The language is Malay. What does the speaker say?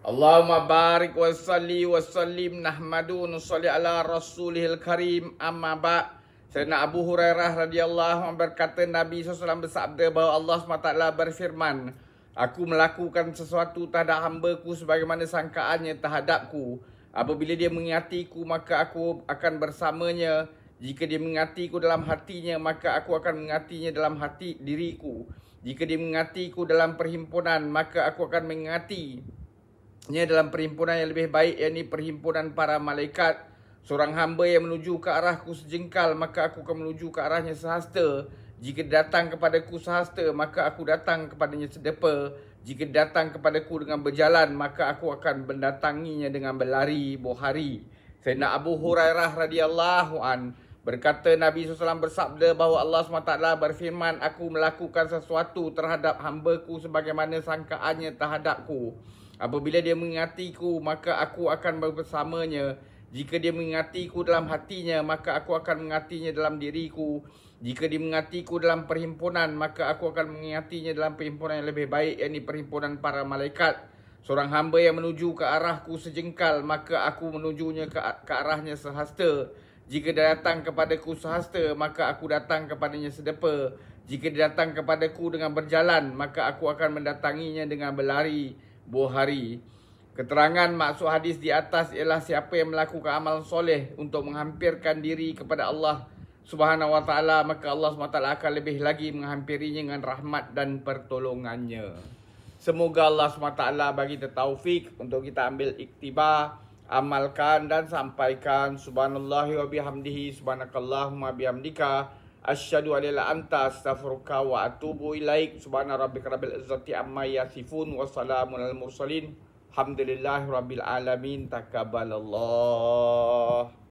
Allahumma barik wa salli wa sallim nahmadu nusalli ala rasulihil karim amma ba'. Sayyidina Abu Hurairah radhiyallahu anhu berkata, Nabi SAW bersabda bahawa Allah SWT berfirman, aku melakukan sesuatu terhadap hamba-Ku sebagaimana sangkaannya terhadapku. Apabila dia mengingatiku, maka aku akan bersamanya. Jika dia mengingatiku dalam hatinya, maka aku akan mengingatinya dalam hati diriku. Jika dia mengingatiku dalam perhimpunan, maka aku akan mengingatinya dalam perhimpunan yang lebih baik, yakni perhimpunan para malaikat. Seorang hamba yang menuju ke arahku sejengkal, maka aku akan menuju ke arahnya sehasta. Jika datang kepadaku sehasta, maka aku datang kepadanya sedepa. Jika datang kepadaku dengan berjalan, maka aku akan mendatanginya dengan berlari. Bukhari. Sayyidina Abu Hurairah radhiyallahu an berkata, Nabi SAW bersabda bahawa Allah SWT berfirman, aku melakukan sesuatu terhadap hamba-Ku sebagaimana sangkaannya terhadapku. Apabila dia mengingatiku, maka aku akan bersamanya. Jika dia mengingatiku dalam hatinya, maka aku akan mengingatinya dalam diriku. Jika dia mengingatiku dalam perhimpunan, maka aku akan mengingatinya dalam perhimpunan yang lebih baik, yakni perhimpunan para malaikat. Seorang hamba yang menuju ke arahku sejengkal, maka aku menujunya ke arahnya sehasta. Jika dia datang kepadaku sehasta, maka aku datang kepadanya sedepa. Jika dia datang kepadaku dengan berjalan, maka aku akan mendatanginya dengan berlari. Bukhari. Keterangan maksud hadis di atas ialah siapa yang melakukan amal soleh untuk menghampirkan diri kepada Allah Subhanahu wa taala, maka Allah SWT akan lebih lagi menghampirinya dengan rahmat dan pertolongannya. Semoga Allah SWT bagi kita taufik untuk kita ambil iktibar, amalkan dan sampaikan. Subhanallahi wa bihamdihi, subhanakallahumma bihamdika, asyhadu an la ilaha illa anta, astaghfiruka wa atubu ilaik. Subhana rabbika rabbil izzati amma yasifun wa salamun alal mursalin. Alhamdulillahi rabbil alamin. Taqabbalallah.